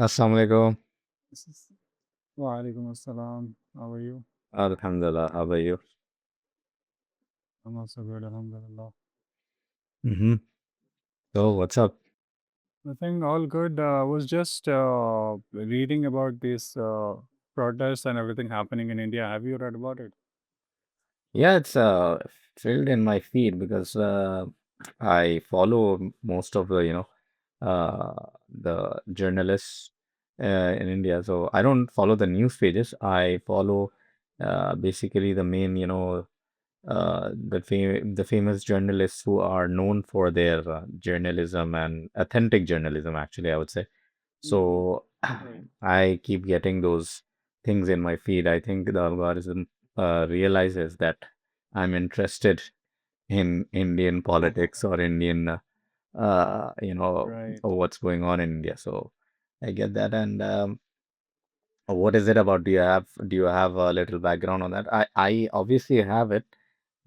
Assalamu alaikum. Walaikum assalam. How are you? Alhamdulillah. How are you? I'm also good, alhamdulillah. Mm-hmm. So, what's up? Nothing, all good. I was just reading about these protests and everything happening in India. Have you read about it? Yeah, it's filled in my feed because I follow most of the journalists in India. So I don't follow the news pages. I follow basically the main, the famous journalists who are known for their journalism and authentic journalism, actually, I would say. Mm-hmm. So Right. I keep getting those things in my feed. I think the algorithm realizes that I'm interested in Indian politics or Indian, Right. what's going on in India. So I get that. And what is it about? Do you have a little background on that? I obviously have it,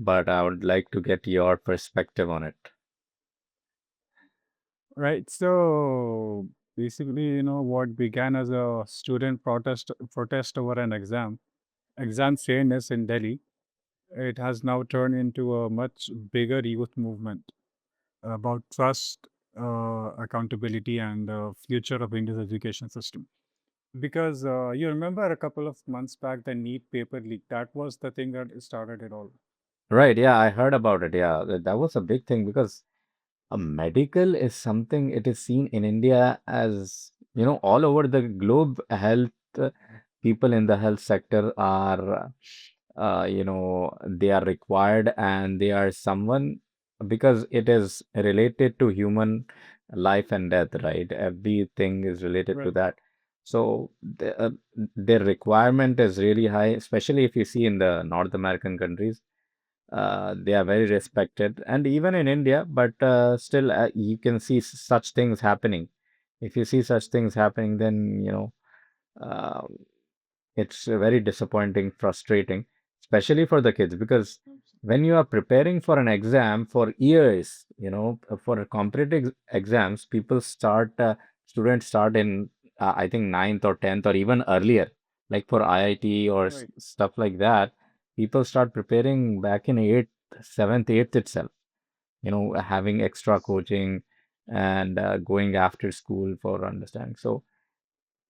but I would like to get your perspective on it. Right. So basically, what began as a student protest over an exam fairness in Delhi, it has now turned into a much bigger youth movement about trust, accountability, and the future of India's education system. Because you remember a couple of months back, the NEET paper leak. That was the thing that started it all. Right, yeah, I heard about it. Yeah, that was a big thing because a medical is something it is seen in India as, all over the globe, health people in the health sector are, they are required and they are someone because it is related to human life and death, right? Everything is related to Right. that. So their requirement is really high, especially if you see in the North American countries. They are very respected, and even in India, but still, you can see such things happening. If you see such things happening, then uh, it's very disappointing, frustrating, especially for the kids, because when you are preparing for an exam for years, for competitive exams, students start in, I think, ninth or 10th or even earlier, like for IIT or Right. stuff like that. People start preparing back in eighth, seventh, eighth itself, having extra coaching and going after school for understanding. So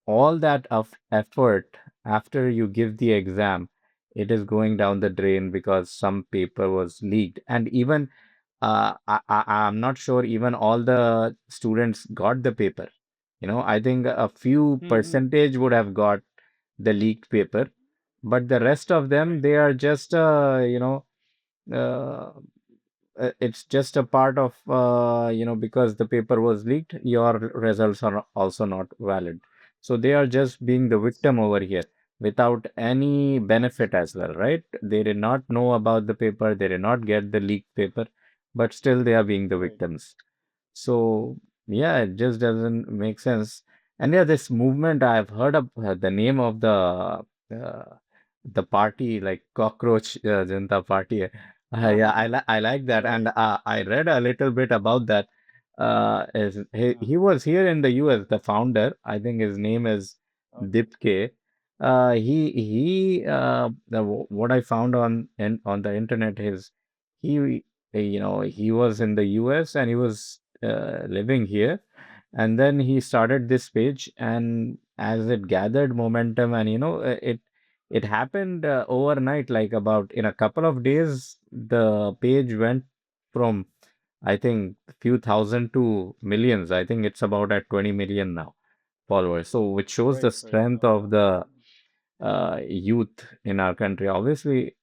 all that of effort after you give the exam, it is going down the drain because some paper was leaked. And even I'm not sure even all the students got the paper. I think a few Mm-hmm. percentage would have got the leaked paper, but the rest of them, Right. they are just, uh, it's just a part of, because the paper was leaked, your results are also not valid. So they are just being the Yes. victim over here without any benefit as well, right? They did not know about the paper, they did not get the leaked paper, but still they are being the Right. victims. So yeah, it just doesn't make sense. And yeah, this movement, I've heard of the name of the party, like Cockroach Janata Party. Yeah, Uh-huh. I like that, and Right. I read a little bit about that. He Uh-huh. was here in the US, the founder. I think his name is Okay. Dipke. What I found on the internet is he he was in the US and he was living here, and then he started this page, and as it gathered momentum, and it happened overnight, like about in a couple of days, the page went from, I think, few thousand to millions. I think it's about at 20 million now followers. So, which shows the Right. Right. strength of the youth in our country. Obviously,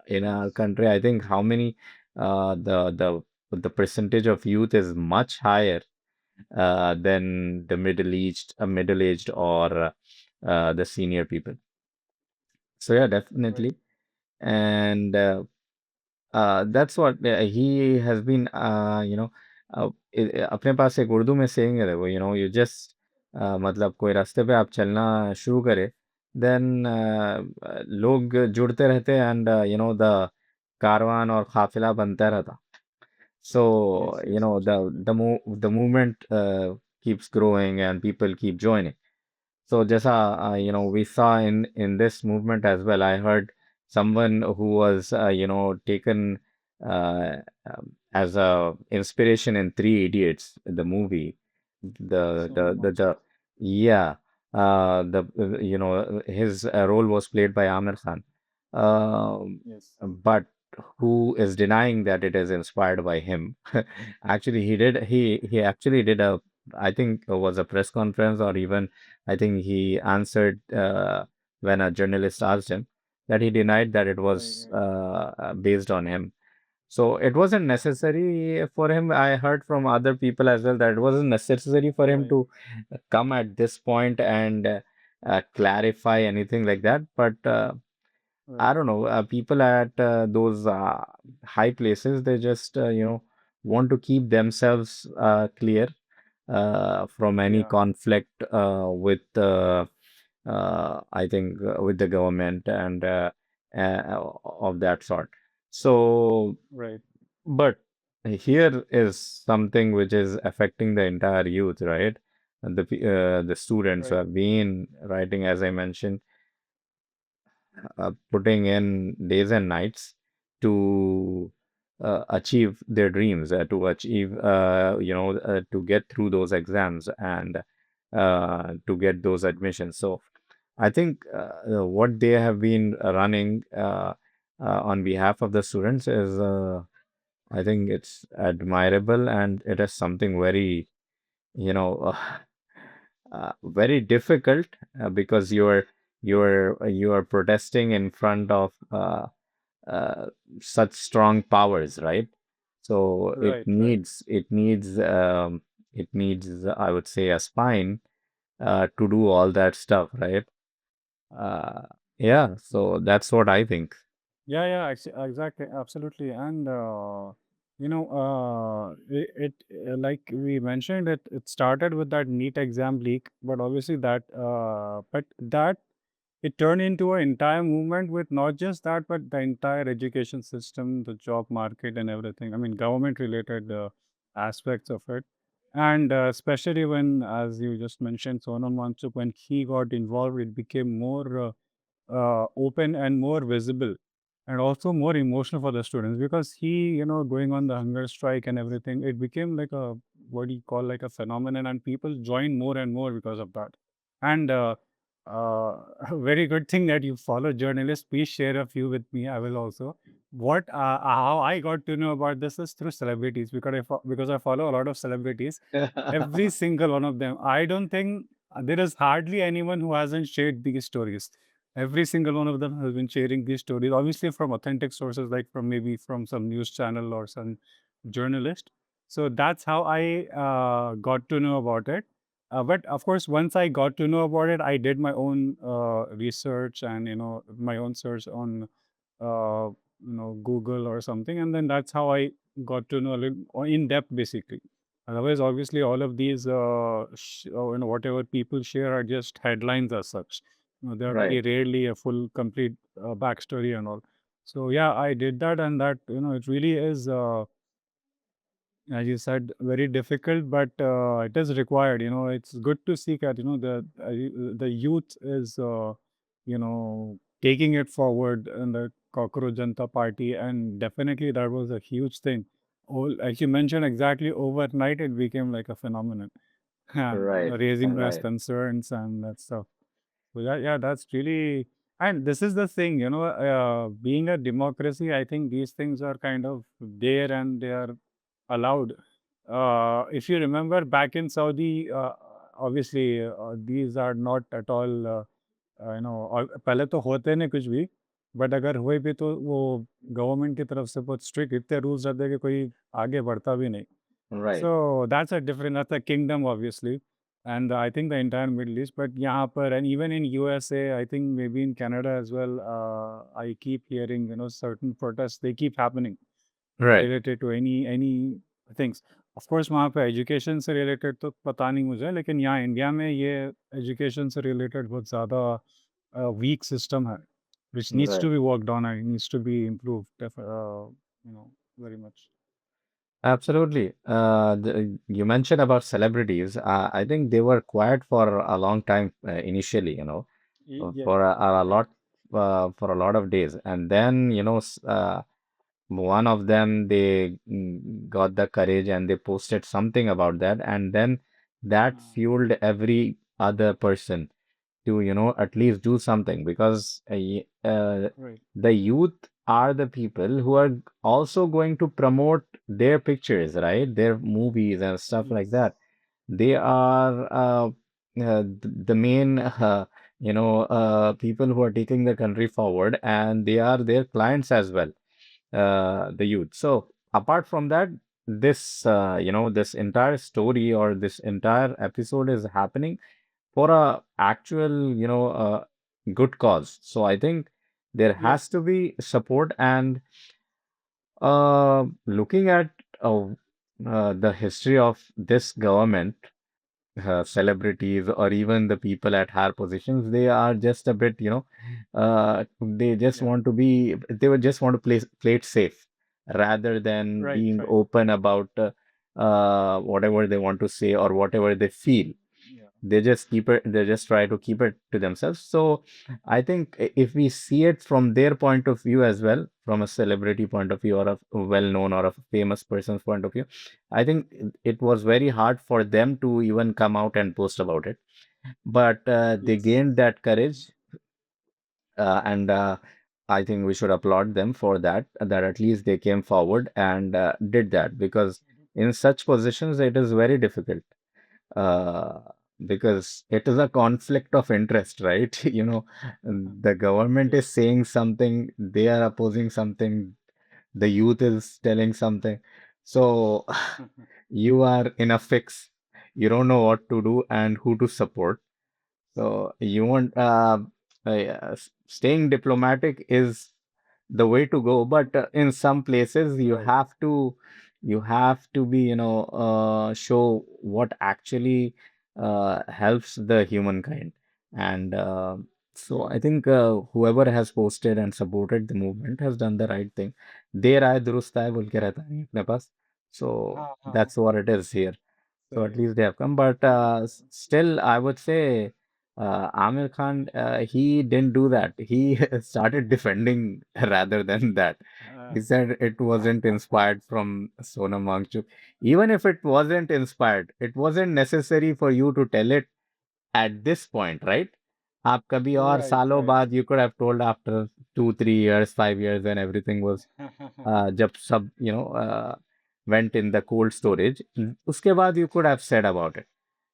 in our Yes. country, I think how many the percentage of youth is much higher than the middle-aged or the senior people. So yeah, Right. definitely. And that's what he has been, अपने पास एक उर्दू में saying है वो, you just मतलब कोई रास्ते पे आप चलना शुरू करें, then लोग जुड़ते रहते हैं, and the कारवान और काफिला बनता रहता. So, Yes. Yes. the Absolutely. movement keeps growing and people keep joining. So Jasa, we saw in this movement as well. I heard someone who was, taken as a inspiration in Three Idiots, the movie. The Sonam the the Wangchuck. the yeah, his role was played by Amir Khan. Yes. But who is denying that it is inspired by him? Actually, he actually did a, I think it was a press conference, or even I think he answered when a journalist asked him, that he denied that it Right, was right, based on him. So it wasn't necessary for him. I heard from other people as well that it wasn't necessary for him right, to come at this point and clarify anything like that. But I right. don't know, people at those high places, they just, want to keep themselves clear from any Yeah, conflict I think, with the government and of that sort. So, right, but here is something which is affecting the entire youth, right? And the students who right, have been writing, as I mentioned, putting in days and nights to achieve their dreams, to achieve, to get through those exams and to get those admissions. So I think what they have been running on behalf of the students is, I think it's admirable, and it is something very, you know, very difficult, because you are protesting in front of uh, such strong powers, right? So it right, right. needs it needs it needs, I would say, a spine to do all that stuff, right? Uh, yeah, so that's what I think. Yeah, yeah, exactly, absolutely. And like we mentioned, it started with that NEET exam leak, but obviously that it turned into an entire movement with not just that, but the entire education system, the job market, and everything. I mean, government related aspects of it. And especially when, as you just mentioned, Sonam Wangchuk, when he got involved, it became more open and more visible and also more emotional for the students because going on the hunger strike and everything, it became like a, what do you call, like a phenomenon, and people joined more and more because of that. And a very good thing that you follow journalists. Please share a few with me. I will also. What how I got to know about this is through celebrities because because I follow a lot of celebrities. Every single one of them. I don't think there is hardly anyone who hasn't shared these stories. Every single one of them has been sharing these stories, obviously from authentic sources, like from maybe from some news channel or some journalist. So that's how I got to know about it. But of course, once I got to know about it, I did my own research and my own search on Google or something, and then that's how I got to know a little in depth, basically. Otherwise, obviously, all of these whatever people share are just headlines as such. They're Right, rarely a full, complete backstory and all. So yeah, I did that, and that it really is. As you said, very difficult, but it is required. It's good to see that the youth is taking it forward in the Cockroach Janta Party, and definitely that was a huge thing. As you mentioned, exactly overnight it became like a phenomenon, right, raising mass right, concerns and that stuff. So yeah, that's really, and this is the thing, being a democracy, I think these things are kind of there and they are allowed. If you remember back in Saudi, obviously these are not at all, और पहले तो होते नहीं कुछ भी, but अगर हुए भी तो वो गवर्नमेंट की तरफ से बहुत स्ट्रिक्ट इतने रूल्स रहते हैं कि कोई आगे बढ़ता भी नहीं. right, So that's a kingdom, obviously, and I think the entire Middle East. But यहाँ पर, and even in USA, I think maybe in Canada as well. I keep hearing certain protests. They keep happening right, related to any things. Of course, वहाँ पे education से related तो पता नहीं मुझे, लेकिन यहाँ इंडिया में ये एजुकेशन से रिलेटेड बहुत ज़्यादा वीक सिस्टम है, which needs right. to be worked on and needs to be improved. Very much. Absolutely. You mentioned about celebrities. I think they were quiet for a long time initially, Yeah, for a right. lot for a lot of days, and then one of them they got the courage and they posted something about that, and then that Uh, fueled every other person to at least do something because right. the youth are the people who are also going to promote their pictures, right? Their movies and stuff like Yes. that. They are the main people who are taking the country forward, and they are their clients as well, the youth. So apart from that, this entire story or this entire episode is happening for a actual, good cause. So I think there has Yes. to be support. And looking at uh, the history of this government, celebrities or even the people at higher positions, they are just a bit, they just Yeah. want to be, they would just want to play it safe rather than Right. being Right. open about whatever they want to say or whatever they feel. Yeah. They just try to keep it to themselves. So I think if we see it from their point of view as well, from a celebrity point of view or a well-known or a famous person's point of view, I think it was very hard for them to even come out and post about it. But they Yes. gained that courage, and I think we should applaud them for that, that at least they came forward and did that, because in such positions it is very difficult, uh, because it is a conflict of interest, right? The government is Yes. saying something, they are opposing something, the youth is telling something. So you are in a fix. You don't know what to do and who to support. So you want staying diplomatic is the way to go, but in some places Right. you have to be, show what actually helps the humankind. And so Yeah. I think whoever has posted and supported the movement has done the right thing. देर आए दुरुस्त आए बोल के रहता है अपने पास. So हाँ हाँ हाँ. that's what it is here. So सही at है. least they have come, but still, I would say Amir Khan, he didn't do that. He started defending rather than that. Uh, He said it wasn't inspired from Sonam Wangchuk. Even if it wasn't inspired, it wasn't necessary for you to tell it at this point, right? आप कभी और right. सालों Right. बाद you could have told after 2, 3 years, 5 years when everything was जब सब went in the cold storage, उसके बाद you could have said about it.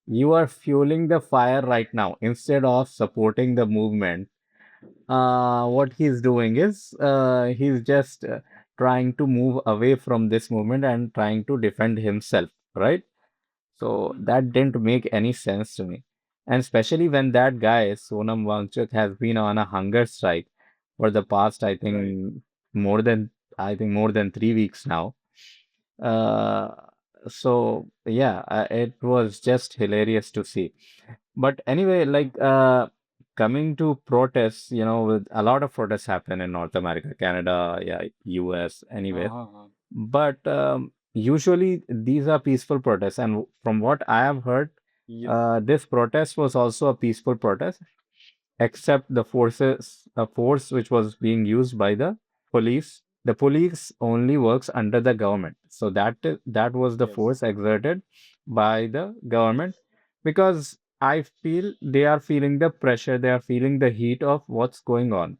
You are fueling the fire right now instead of supporting the movement. What he's doing is he's just trying to move away from this movement and trying to defend himself, right? So that didn't make any sense to me. And especially when that guy, Sonam Wangchuk, has been on a hunger strike for the past, Right. more than, I think more than 3 weeks now. Uh, so yeah, it was just hilarious to see. But anyway, coming to protests, with a lot of protests happen in North America, Canada, yeah, US, हाँ anywhere. हाँ हाँ. But usually these are peaceful protests, and from what I have heard, Yes. this protest was also a peaceful protest, except a force which was being used by the police. The police only works under the government, so that was the Yes. force exerted by the government, because I feel they are feeling the pressure, they are feeling the heat of what's going on,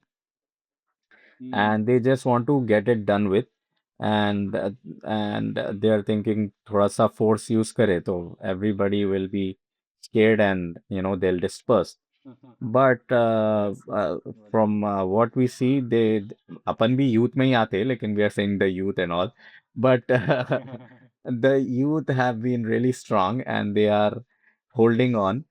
Hmm. and they just want to get it done with. And they are thinking thoda sa force use kare to everybody will be scared, and they'll disperse. But Yes. Yes. Right. from what we see, they अपन भी youth में ही आते हैं, लेकिन we are saying the youth and all, but the youth have been really strong and they are holding on.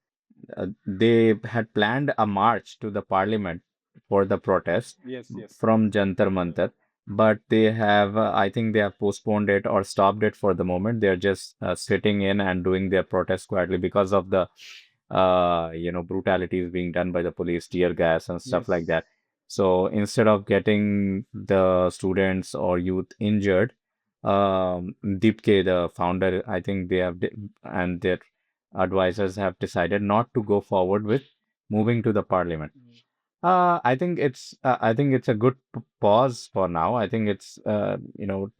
They had planned a march to the parliament for the protest Yes. Yes. from Jantar Right. Mantar, but they have, I think they have postponed it or stopped it for the moment. They're just sitting in and doing their protest quietly because of the, brutalities being done by the police, tear gas and stuff like Yes. that. So instead of getting the students or youth injured, Deepke, the founder, I think and their advisors have decided not to go forward with moving to the parliament. I think it's a good pause for now. I think it's to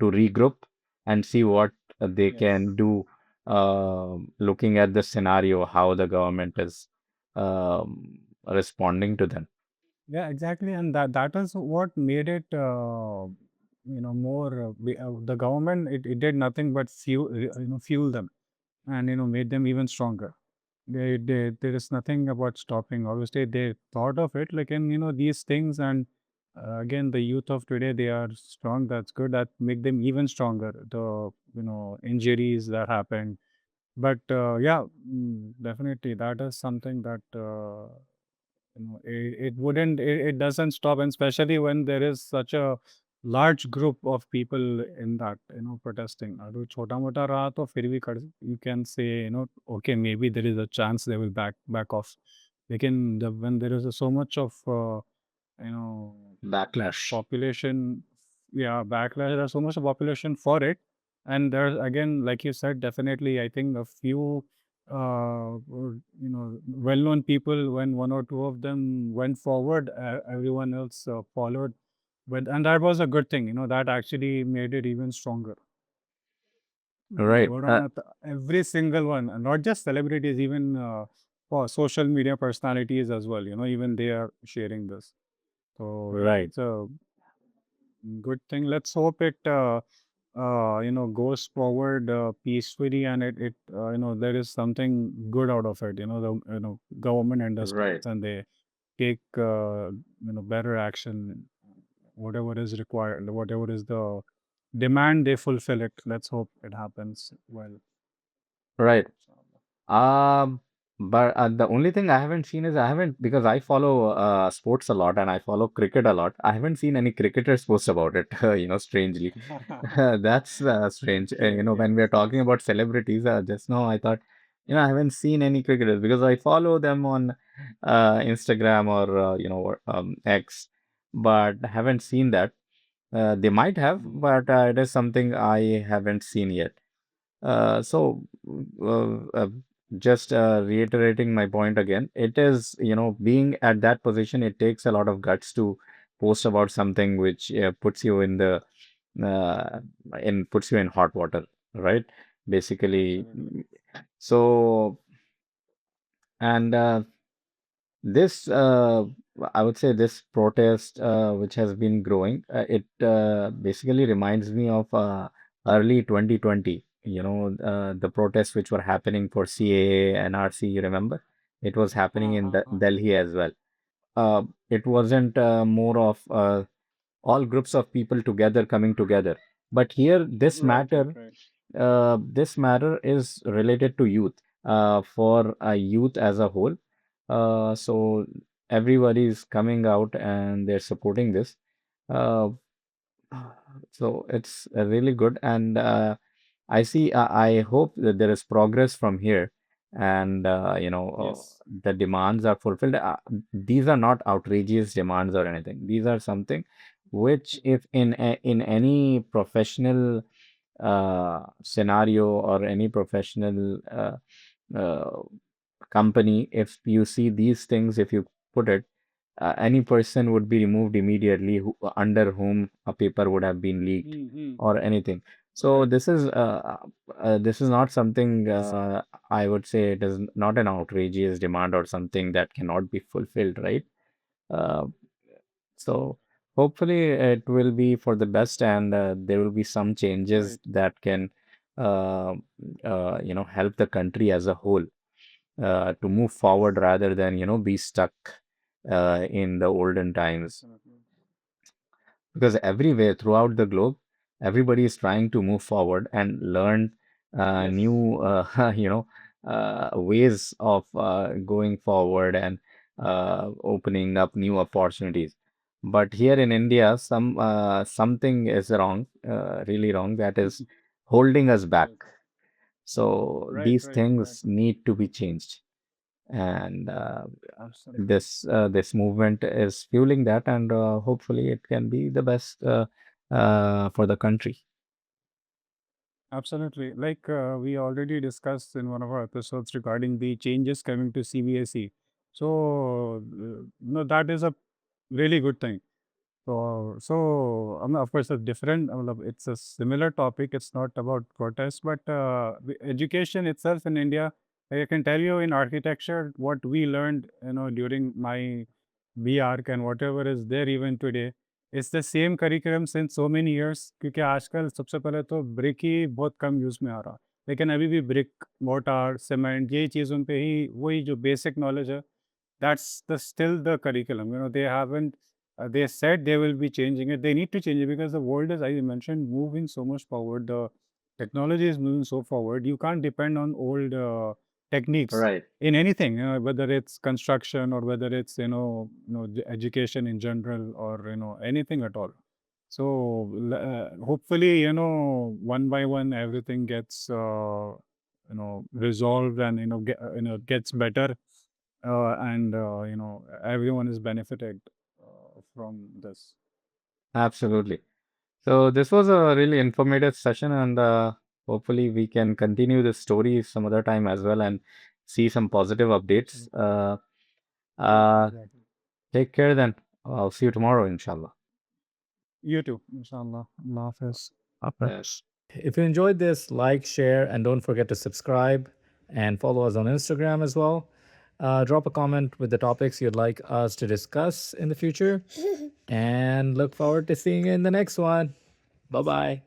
regroup and see what they Yes. can do, looking at the scenario, how the government is responding to them. Yeah, exactly, and that is what made it, more. The government, it did nothing but fuel them, and made them even stronger. There is nothing about stopping. Obviously, they thought of it, like, and these things, and again, the youth of today, they are strong. That's good. That make them even stronger. The injuries that happened, but yeah, definitely that is something that. It wouldn't, it doesn't stop, and especially when there is such a large group of people in that, protesting. अगर छोटा मोटा रहा तो फिर भी you can say, okay, maybe there is a chance they will back off. Lekin when there is so much of you know Backlash. population, yeah, backlash, there's so much of population for it, and there's, again, like you said, definitely, I think a few well-known people, when one or two of them went forward, everyone else followed, and that was a good thing, that actually made it even stronger. Right. Word on mouth, every single one, and not just celebrities, even for social media personalities as well, even they are sharing this. So Right. it's a good thing. Let's hope it goes forward peacefully, and it there is something good out of it. The government Right. understands, and they take better action, whatever is required, whatever is the demand, they fulfill it. Let's hope it happens well. Right. Um, but the only thing I haven't seen is I haven't because I follow sports a lot and I follow cricket a lot. I haven't seen any cricketers post about it, strangely. That's strange. Okay. When we're talking about celebrities, just now I thought, I haven't seen any cricketers because I follow them on Instagram or, or, X, but haven't seen that. They might have, but it is something I haven't seen yet. So, uh, uh, just reiterating my point again, it is, being at that position, it takes a lot of guts to post about something which puts you in uh, puts you in hot water, right? Basically, Absolutely. so and this, I would say, this protest, which has been growing, it basically reminds me of early 2020. The protests which were happening for CAA, NRC. You remember? It was happening in Delhi as well. It wasn't more of all groups of people together coming together, but here Right, right, right. this matter is related to youth, for youth as a whole. So everybody is coming out and they're supporting this. Uh, so it's really good, and I hope that there is progress from here, and Yes. the demands are fulfilled. These are not outrageous demands or anything. These are something which, if in any professional scenario or any professional uh, company, if you see these things, if you put it, any person would be removed immediately under whom a paper would have been leaked Mm-hmm. or anything. So Right. this is not something, I would say it is not an outrageous demand or something that cannot be fulfilled, right? Uh, so hopefully it will be for the best, and there will be some changes Right. that can uh, help the country as a whole to move forward rather than be stuck in the olden times, Definitely. because everywhere throughout the globe, everybody is trying to move forward and learn Yes. new ways of going forward and opening up new opportunities. But here in India, something is wrong, really wrong, that is holding us back. Right. So Right. these Right. things Exactly. need to be changed, and Absolutely. this movement is fueling that, and hopefully it can be the best for the country. Absolutely. Like we already discussed in one of our episodes regarding the changes coming to CBSE. So, no, that is a really good thing. So, of course, a different, it's a similar topic. It's not about protest, but the education itself in India, I can tell you in architecture, what we learned, during my BArch and whatever is there even today, it's the same curriculum since so many years. क्योंकि आजकल सबसे पहले तो brick ही बहुत कम use में आ रहा है, लेकिन अभी भी ब्रिक, मोर्टार, सीमेंट, यही चीज़ों पे ही वही जो बेसिक नॉलेज है, that's the still the curriculum. They haven't. They said they will be changing it. They need to change it because the world is, as you mentioned, moving so much forward. The technology is moving so forward. You can't depend on old techniques Right. in anything. Whether it's construction or whether it's the education in general or anything at all. So hopefully, one by one, everything gets resolved and gets better, and everyone is benefited from this. Absolutely. So this was a really informative session, and hopefully we can continue this story some other time as well and see some positive updates. Mm. Uh, Exactly. take care then. I'll see you tomorrow, inshallah. You too, inshallah. Allah Hafiz. Yes. If you enjoyed this, like, share, and don't forget to subscribe and follow us on Instagram as well. Drop a comment with the topics you'd like us to discuss in the future, and look forward to seeing you in the next one. Bye bye.